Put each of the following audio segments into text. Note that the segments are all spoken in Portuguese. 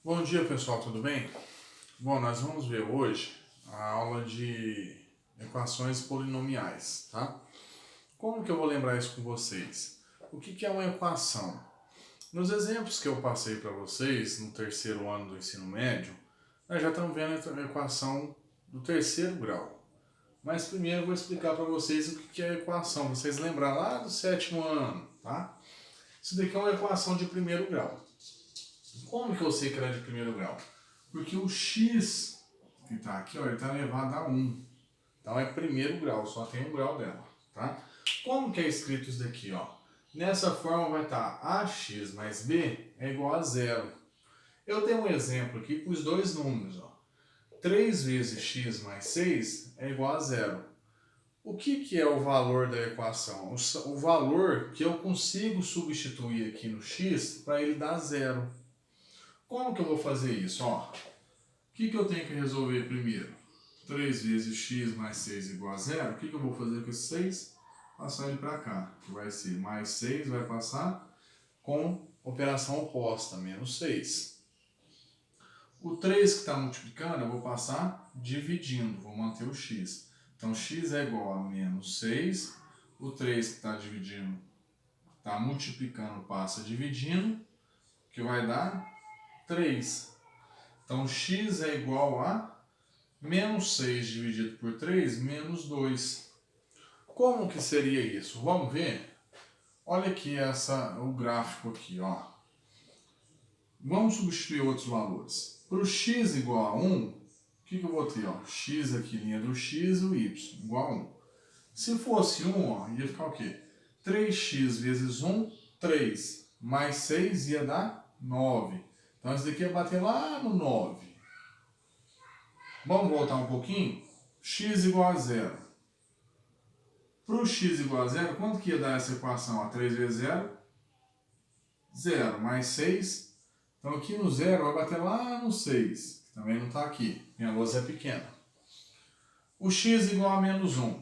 Bom dia pessoal, tudo bem? Bom, nós vamos ver hoje a aula de equações polinomiais, tá? Como que eu vou lembrar isso com vocês? O que é uma equação? Nos exemplos que eu passei para vocês no terceiro ano do ensino médio, nós já estamos vendo a equação do terceiro grau. Mas primeiro eu vou explicar para vocês o que é a equação, para vocês lembrarem lá do sétimo ano, tá? Isso daqui é uma equação de primeiro grau. Como que eu sei que ela é de primeiro grau? Porque o x que está aqui, ó, ele está elevado a 1. Então é primeiro grau, só tem um grau dela, tá? Como que é escrito isso daqui, ó? Nessa forma vai estar ax mais b é igual a zero. Eu tenho um exemplo aqui com os dois números, ó. 3 vezes x mais 6 é igual a zero. O que é o valor da equação? O valor que eu consigo substituir aqui no x para ele dar zero. Como que eu vou fazer isso? Ó, o que eu tenho que resolver primeiro? 3 vezes x mais 6 igual a zero. O que eu vou fazer com esse 6? Passar ele para cá, que vai ser mais 6, vai passar com operação oposta, menos 6. O 3 que está multiplicando, eu vou passar dividindo, vou manter o x. Então, x é igual a menos 6. O 3 que está dividindo, está multiplicando, passa dividindo, que vai dar 3. Então, x é igual a menos 6 dividido por 3, menos 2. Como que seria isso? Vamos ver? Olha aqui o gráfico aqui, ó. Vamos substituir outros valores. Para o x igual a 1, o que eu vou ter? Ó? X aqui, linha do x, e o y igual a 1. Se fosse 1, ó, ia ficar o quê? 3x vezes 1, 3. Mais 6 ia dar 9. Então, isso daqui ia bater lá no 9. Vamos voltar um pouquinho? X igual a 0. Para o x igual a 0, quanto que ia dar essa equação? 3 vezes 0? 0. Mais 6. Então aqui no 0 vai bater lá no 6. Que também não está aqui. Minha lousa é pequena. O x igual a menos 1.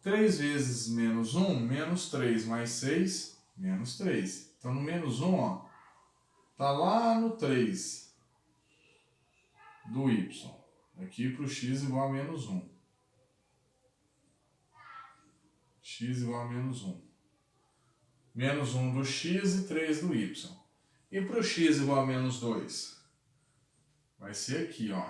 3 vezes menos 1, menos 3. Mais 6, menos 3. Então no menos 1, ó, está lá no 3 do y. Aqui para o x igual a menos 1. X igual a menos 1. Menos 1 do x e 3 do y. E para o x igual a menos 2? Vai ser aqui, ó.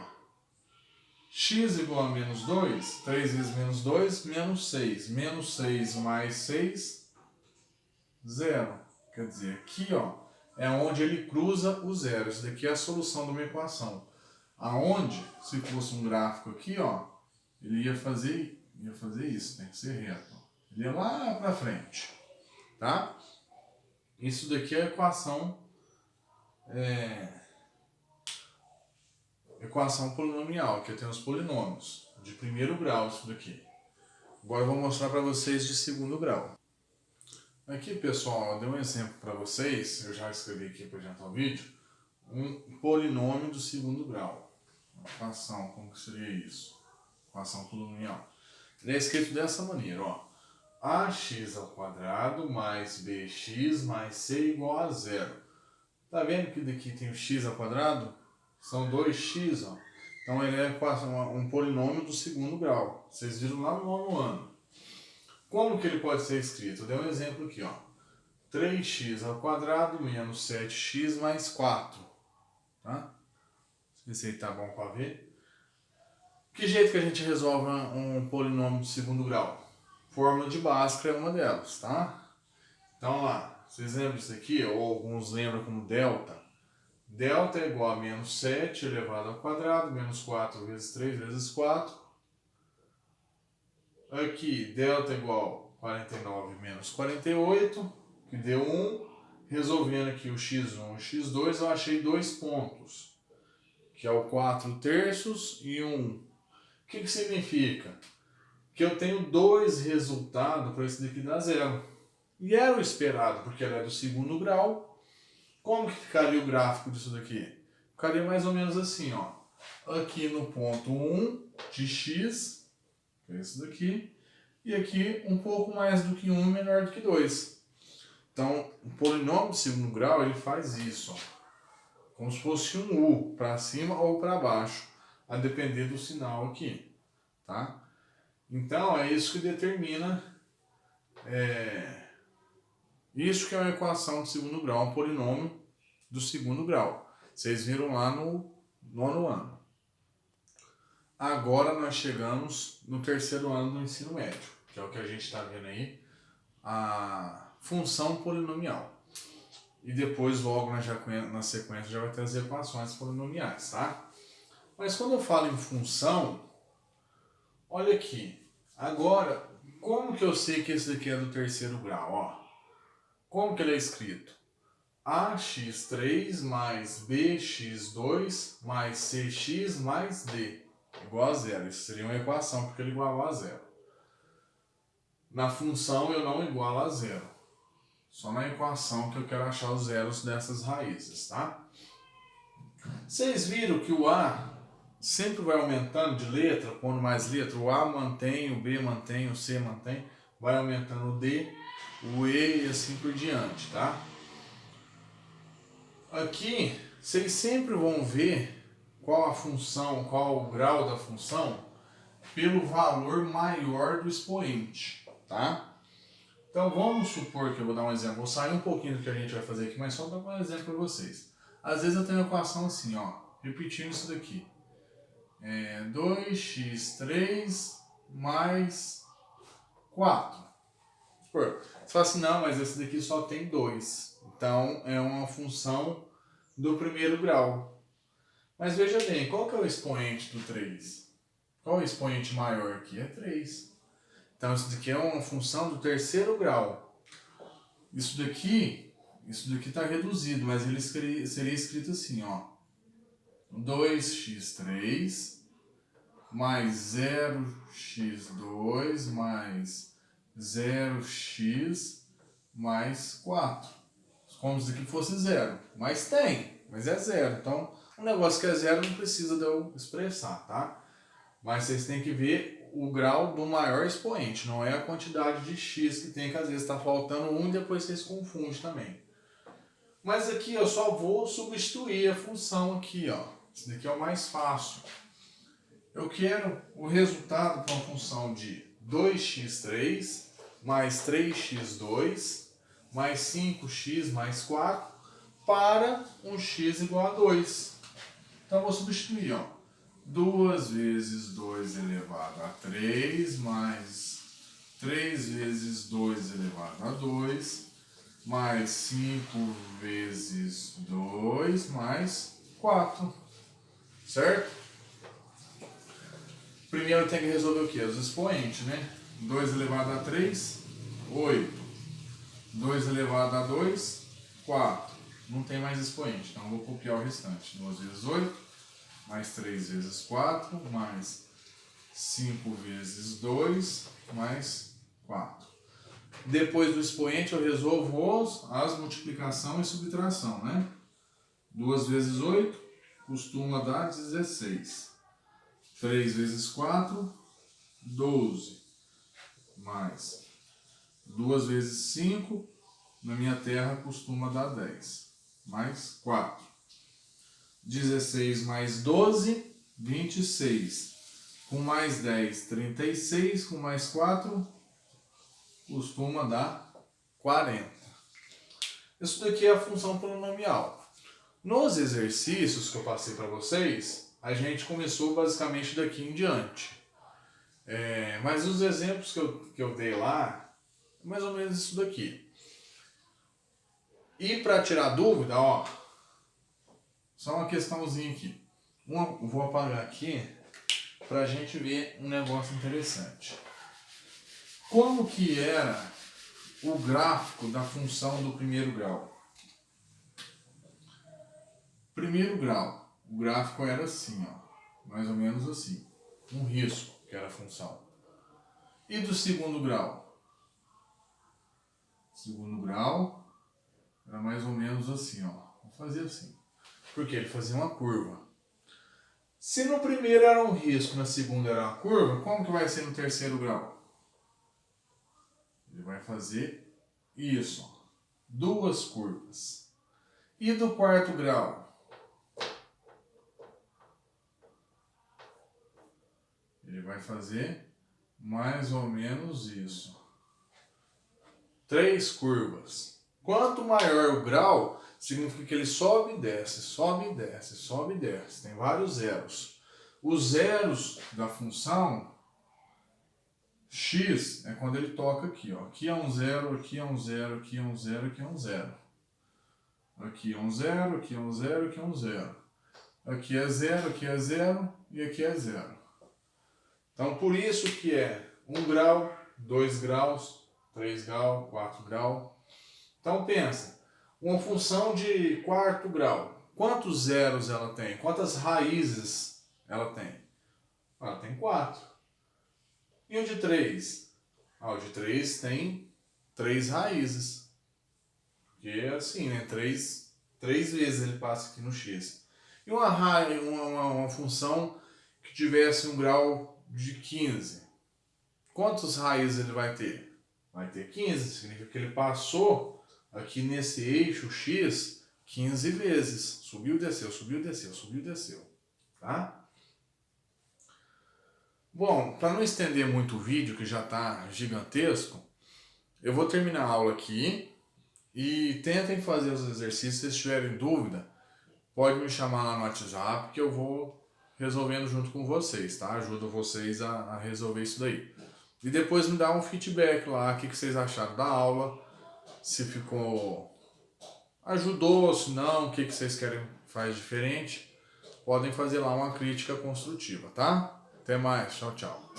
X igual a menos 2, 3 vezes menos 2, menos 6. Menos 6 mais 6, 0. Quer dizer, aqui, ó, é onde ele cruza o zero. Isso daqui é a solução de uma equação. Aonde, se fosse um gráfico aqui, ó, ele ia fazer isso, tem que ser reto. Ele ia lá para frente, tá? Isso daqui é a equação polinomial, que tem os polinômios de primeiro grau, isso daqui. Agora eu vou mostrar para vocês de segundo grau. Aqui, pessoal, eu dei um exemplo para vocês, eu já escrevi aqui para adiantar o vídeo, um polinômio do segundo grau. Uma equação, como que seria isso? Equação polinomial. Ele é escrito dessa maneira, ó. Ax ao quadrado mais bx mais c igual a zero. Tá vendo que daqui tem o x ao quadrado? São 2x, ó. Então ele é um polinômio do segundo grau. Vocês viram lá no nono ano. Como que ele pode ser escrito? Eu dei um exemplo aqui, ó. 3x ao quadrado menos 7x mais 4. Tá? Esse aí tá bom para ver. Que jeito que a gente resolve um polinômio de segundo grau? Fórmula de Bhaskara é uma delas, tá? Então lá, vocês lembram disso aqui? Ou alguns lembram como delta? Delta é igual a menos 7 elevado ao quadrado, menos 4 vezes 3 vezes 4. Aqui, delta é igual a 49 menos 48, que deu 1. Resolvendo aqui o x1 e o x2, eu achei dois pontos, que é o 4 terços e 1. O que significa? Que eu tenho dois resultados para esse daqui dar zero. E era o esperado, porque ela é do segundo grau. Como que ficaria o gráfico disso daqui? Ficaria mais ou menos assim, ó. Aqui no ponto 1 de x, que é esse daqui, e aqui um pouco mais do que 1 e menor do que 2. Então, o polinômio de segundo grau, ele faz isso, ó. como se fosse um U, para cima ou para baixo, a depender do sinal aqui, tá? Então, é isso que determina, isso que é uma equação de segundo grau, um polinômio do segundo grau. Vocês viram lá no nono ano. Agora nós chegamos no terceiro ano do ensino médio, que é o que a gente está vendo aí, a função polinomial. E depois, logo na sequência, já vai ter as equações polinomiais, tá? Mas quando eu falo em função, olha aqui. Agora, como que eu sei que esse daqui é do terceiro grau? Ó, como que ele é escrito? ax3 mais bx2 mais cx mais d igual a zero. Isso seria uma equação, porque ele é igual a zero. Na função eu não igualo a zero. Só na equação que eu quero achar os zeros dessas raízes, tá? Vocês viram que o A sempre vai aumentando de letra, pondo mais letra. O A mantém, o B mantém, o C mantém. Vai aumentando o D, o E e assim por diante, tá? Aqui, vocês sempre vão ver qual a função, qual o grau da função, pelo valor maior do expoente, tá? Então vamos supor que eu vou dar um exemplo, vou sair um pouquinho do que a gente vai fazer aqui, mas só para dar um exemplo para vocês. Às vezes eu tenho uma equação assim, ó, repetindo isso daqui. 2x3 mais 4. Você fala assim, não, mas esse daqui só tem 2. Então é uma função do primeiro grau. Mas veja bem, qual que é o expoente do 3? Qual é o expoente maior aqui? É 3. Então isso daqui é uma função do terceiro grau. Isso daqui está reduzido, mas ele seria escrito assim, ó. 2x3 mais 0x2 mais 0x mais 4. Como se aqui fosse zero. Mas é zero. Então, um negócio que é zero não precisa de eu expressar, tá? Mas vocês têm que ver o grau do maior expoente, não é a quantidade de x que tem, que às vezes está faltando um e depois vocês confundem também. Mas aqui eu só vou substituir a função aqui, ó. Esse daqui é o mais fácil. Eu quero o resultado para uma função de 2x3 mais 3x2 mais 5x mais 4 para um x igual a 2. Então eu vou substituir, ó. 2 vezes 2 elevado a 3 mais 3 vezes 2 elevado a 2 mais 5 vezes 2 mais 4. Certo? Primeiro tem que resolver o quê? Os expoentes, né? 2 elevado a 3, 8. 2 elevado a 2, 4. Não tem mais expoente, então eu vou copiar o restante. 2 vezes 8, mais 3 vezes 4, mais 5 vezes 2, mais 4. Depois do expoente eu resolvo as multiplicação e subtração, né? 2 vezes 8 costuma dar 16. 3 vezes 4, 12. Mais 2 vezes 5, na minha terra costuma dar 10. Mais 4. 16 mais 12, 26. Com mais 10, 36. Com mais 4, costuma dar 40. Isso daqui é a função polinomial. Nos exercícios que eu passei para vocês, a gente começou basicamente daqui em diante. Mas os exemplos que eu dei lá, é mais ou menos isso daqui. E para tirar dúvida, ó, só uma questãozinha aqui. Vou apagar aqui para a gente ver um negócio interessante. Como que era o gráfico da função do primeiro grau? Primeiro grau, o gráfico era assim, ó, mais ou menos assim, um risco, que era a função. E do segundo grau? Segundo grau era mais ou menos assim, ó, vou fazer assim, porque ele fazia uma curva. Se no primeiro era um risco, na segunda era uma curva, como que vai ser no terceiro grau? Ele vai fazer isso, ó, duas curvas. E do quarto grau? Ele vai fazer mais ou menos isso. 3 curvas. Quanto maior o grau, significa que ele sobe e desce, sobe e desce, sobe e desce. Tem vários zeros. Os zeros da função x é quando ele toca aqui, ó. Aqui é um zero, aqui é um zero, aqui é um zero, aqui é um zero. Aqui é um zero, aqui é um zero, aqui é um zero. Aqui é zero, aqui é zero e aqui é zero. Então, por isso que é 1 grau, 2 graus, 3 graus, 4 graus. Então, pensa, uma função de quarto grau, quantos zeros ela tem? Quantas raízes ela tem? Ela tem 4. E o de 3? O de 3 tem 3 raízes. Porque é assim, né? 3 vezes ele passa aqui no x. E uma função que tivesse um grau de 15. Quantas raízes ele vai ter? Vai ter 15. Significa que ele passou aqui nesse eixo x 15 vezes. Subiu, desceu, subiu, desceu, subiu, desceu. Tá? Bom, para não estender muito o vídeo, que já está gigantesco, eu vou terminar a aula aqui e tentem fazer os exercícios. Se vocês tiverem dúvida, pode me chamar lá no WhatsApp que eu vou resolvendo junto com vocês, tá? Ajudo vocês a resolver isso daí. E depois me dá um feedback lá, o que vocês acharam da aula, se ficou... ajudou, se não, o que vocês querem fazer diferente. Podem fazer lá uma crítica construtiva, tá? Até mais, tchau, tchau.